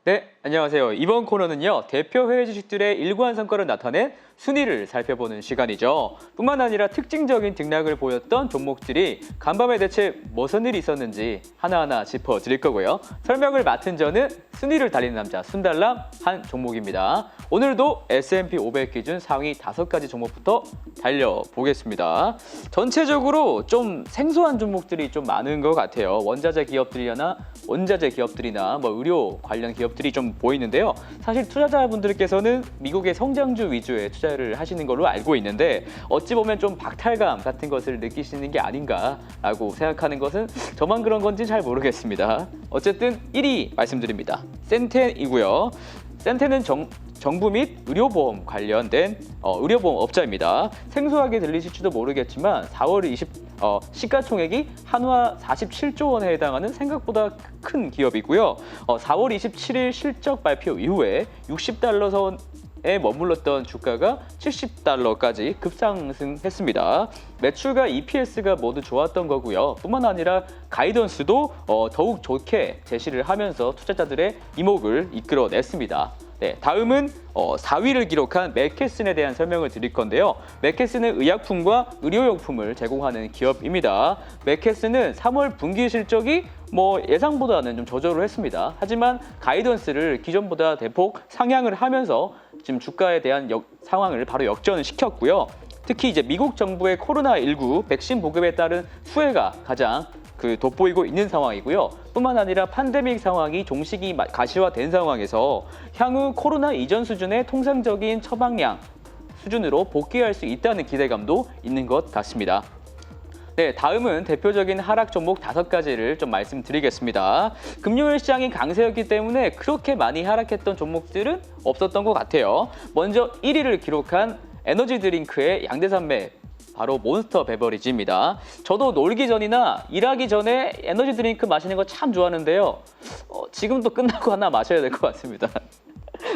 네, 안녕하세요. 이번 코너는요, 대표 해외 주식들의 일관 성과를 나타낸 순위를 살펴보는 시간이죠. 뿐만 아니라 특징적인 등락을 보였던 종목들이 간밤에 대체 무슨 일이 있었는지 하나하나 짚어드릴 거고요. 설명을 맡은 저는 순위를 달리는 남자 순달람 한 종목입니다. 오늘도 S&P 500 기준 상위 5가지 종목부터 달려보겠습니다. 전체적으로 좀 생소한 종목들이 좀 많은 것 같아요. 원자재 기업들이나 뭐 의료 관련 기업들이 좀 보이는데요. 사실 투자자분들께서는 미국의 성장주 위주의 투자를 하시는 걸로 알고 있는데 어찌 보면 좀 박탈감 같은 것을 느끼시는 게 아닌가라고 생각하는 것은 저만 그런 건지 잘 모르겠습니다. 어쨌든 1위 말씀드립니다. 센텐이고요. 센텐은 정부 및 의료보험 관련된 의료보험 업자입니다. 생소하게 들리실지도 모르겠지만 4월 시가총액이 한화 47조 원에 해당하는 생각보다 큰 기업이고요. 4월 27일 실적 발표 이후에 60달러 선에 머물렀던 주가가 70달러까지 급상승했습니다. 매출과 EPS가 모두 좋았던 거고요. 뿐만 아니라 가이던스도 더욱 좋게 제시를 하면서 투자자들의 이목을 이끌어냈습니다. 네, 다음은 4위를 기록한 맥케슨에 대한 설명을 드릴 건데요. 맥케슨은 의약품과 의료용품을 제공하는 기업입니다. 맥케슨은 3월 분기 실적이 예상보다는 좀 저조를 했습니다. 하지만 가이던스를 기존보다 대폭 상향을 하면서 지금 주가에 대한 상황을 바로 역전을 시켰고요. 특히 이제 미국 정부의 코로나19 백신 보급에 따른 수혜가 가장 돋보이고 있는 상황이고요. 뿐만 아니라 팬데믹 상황이 종식이 가시화된 상황에서 향후 코로나 이전 수준의 통상적인 처방량 수준으로 복귀할 수 있다는 기대감도 있는 것 같습니다. 네, 다음은 대표적인 하락 종목 5가지를 좀 말씀드리겠습니다. 금요일 시장이 강세였기 때문에 그렇게 많이 하락했던 종목들은 없었던 것 같아요. 먼저 1위를 기록한 에너지 드링크의 양대산맥 바로 몬스터 베버리지입니다. 저도 놀기 전이나 일하기 전에 에너지 드링크 마시는 거 참 좋아하는데요. 지금도 끝나고 하나 마셔야 될 것 같습니다.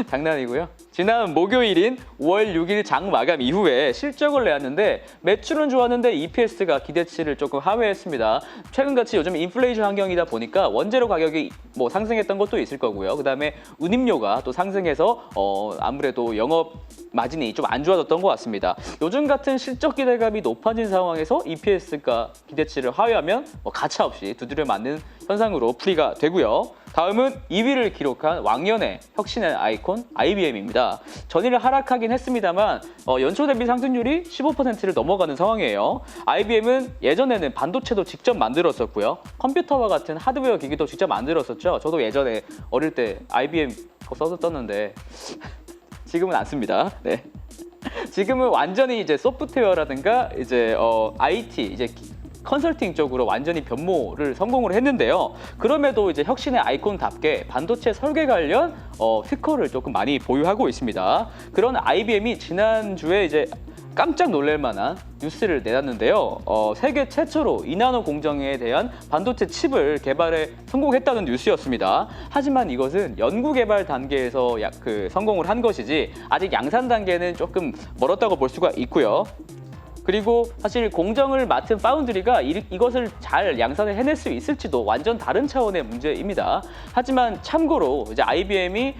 장난이고요. 지난 목요일인 5월 6일 장 마감 이후에 실적을 내왔는데 매출은 좋았는데 EPS가 기대치를 조금 하회했습니다. 최근같이 요즘 인플레이션 환경이다 보니까 원재료 가격이 상승했던 것도 있을 거고요. 그다음에 운임료가 또 상승해서 아무래도 영업 마진이 좀 안 좋아졌던 것 같습니다. 요즘 같은 실적 기대감이 높아진 상황에서 EPS가 기대치를 하회하면 가차없이 두드려 맞는 현상으로 풀이가 되고요. 다음은 2위를 기록한 왕년의 혁신의 아이콘 IBM입니다. 전일을 하락하긴 했습니다만 연초 대비 상승률이 15%를 넘어가는 상황이에요. IBM은 예전에는 반도체도 직접 만들었었고요. 컴퓨터와 같은 하드웨어 기기도 직접 만들었었죠. 저도 예전에 어릴 때 IBM 거 썼었는데 지금은 안 씁니다. 네. 지금은 완전히 이제 소프트웨어라든가 이제 IT 컨설팅 쪽으로 완전히 변모를 성공을 했는데요. 그럼에도 이제 혁신의 아이콘답게 반도체 설계 관련 특허를 조금 많이 보유하고 있습니다. 그런 IBM이 지난주에 이제 깜짝 놀랄 만한 뉴스를 내놨는데요. 세계 최초로 2나노 공정에 대한 반도체 칩을 개발에 성공했다는 뉴스였습니다. 하지만 이것은 연구 개발 단계에서 성공을 한 것이지 아직 양산 단계는 조금 멀었다고 볼 수가 있고요. 그리고 사실 공정을 맡은 파운드리가 이것을 잘 양산을 해낼 수 있을지도 완전 다른 차원의 문제입니다. 하지만 참고로 이제 IBM이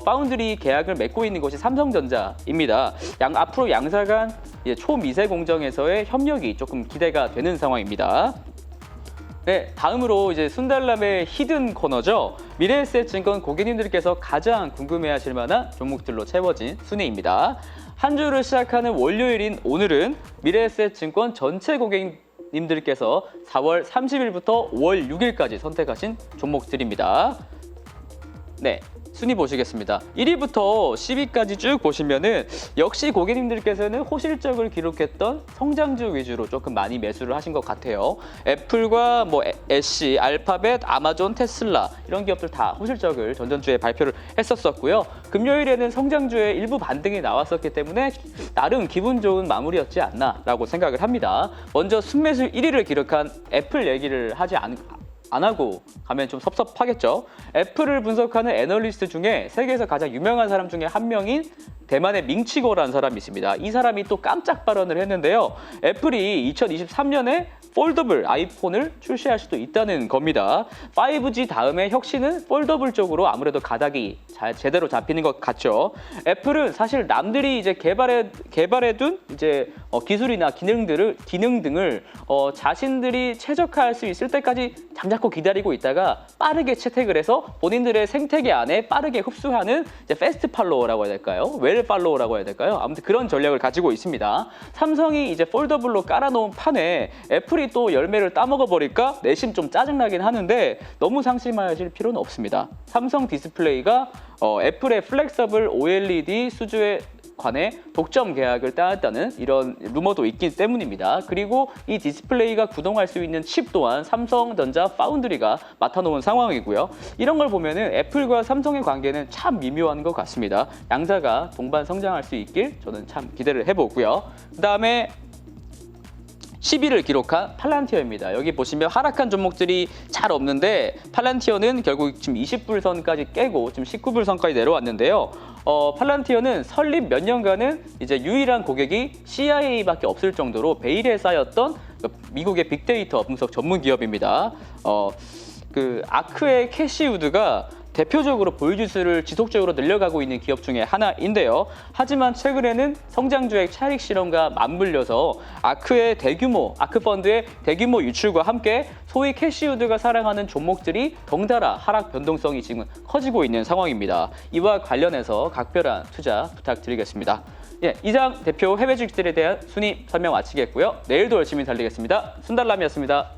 파운드리 계약을 맺고 있는 것이 삼성전자입니다. 앞으로 양사 간 초미세 공정에서의 협력이 조금 기대가 되는 상황입니다. 네, 다음으로 이제 순달람의 히든 코너죠. 미래에셋증권 고객님들께서 가장 궁금해하실 만한 종목들로 채워진 순위입니다. 한 주를 시작하는 월요일인 오늘은 미래에셋증권 전체 고객님들께서 4월 30일부터 5월 6일까지 선택하신 종목들입니다. 네, 순위 보시겠습니다. 1위부터 10위까지 쭉 보시면은 역시 고객님들께서는 호실적을 기록했던 성장주 위주로 조금 많이 매수를 하신 것 같아요. 애플과 애쉬, 알파벳, 아마존, 테슬라 이런 기업들 다 호실적을 전전주에 발표를 했었고요. 금요일에는 성장주의 일부 반등이 나왔었기 때문에 나름 기분 좋은 마무리였지 않나라고 생각을 합니다. 먼저 순매수 1위를 기록한 애플 얘기를 하지 안 하고 가면 좀 섭섭하겠죠. 애플을 분석하는 애널리스트 중에 세계에서 가장 유명한 사람 중에 한 명인 대만의 밍치거라는 사람이 있습니다. 이 사람이 또 깜짝 발언을 했는데요. 애플이 2023년에 폴더블 아이폰을 출시할 수도 있다는 겁니다. 5G 다음에 혁신은 폴더블 쪽으로 아무래도 가닥이 제대로 잡히는 것 같죠. 애플은 사실 남들이 이제 개발해둔 이제 기술이나 기능 등을 자신들이 최적화할 수 있을 때까지 잠자코 기다리고 있다가 빠르게 채택을 해서 본인들의 생태계 안에 빠르게 흡수하는 이제 패스트 팔로워라고 해야 될까요? 웰 팔로워라고 해야 될까요? 아무튼 그런 전략을 가지고 있습니다. 삼성이 이제 폴더블로 깔아놓은 판에 애플이 또 열매를 따먹어 버릴까 내심 좀 짜증나긴 하는데 너무 상심하실 필요는 없습니다. 삼성 디스플레이가 애플의 플렉서블 OLED 수주에 관해 독점 계약을 따냈다는 이런 루머도 있기 때문입니다. 그리고 이 디스플레이가 구동할 수 있는 칩 또한 삼성전자 파운드리가 맡아놓은 상황이고요. 이런 걸 보면은 애플과 삼성의 관계는 참 미묘한 것 같습니다. 양자가 동반 성장할 수 있길 저는 참 기대를 해보고요. 그다음에 10위를 기록한 팔란티어입니다. 여기 보시면 하락한 종목들이 잘 없는데 팔란티어는 결국 지금 20불선까지 깨고 지금 19불선까지 내려왔는데요. 팔란티어는 설립 몇 년간은 이제 유일한 고객이 CIA밖에 없을 정도로 베일에 쌓였던 미국의 빅데이터 분석 전문 기업입니다. 그 아크의 캐시 우드가 대표적으로 보유지수를 지속적으로 늘려가고 있는 기업 중에 하나인데요. 하지만 최근에는 성장주액 차익 실현과 맞물려서 아크펀드의 대규모 유출과 함께 소위 캐시우드가 사랑하는 종목들이 덩달아 하락 변동성이 지금 커지고 있는 상황입니다. 이와 관련해서 각별한 투자 부탁드리겠습니다. 예, 이상 대표 해외 주식들에 대한 순위 설명 마치겠고요. 내일도 열심히 달리겠습니다. 순달람이었습니다.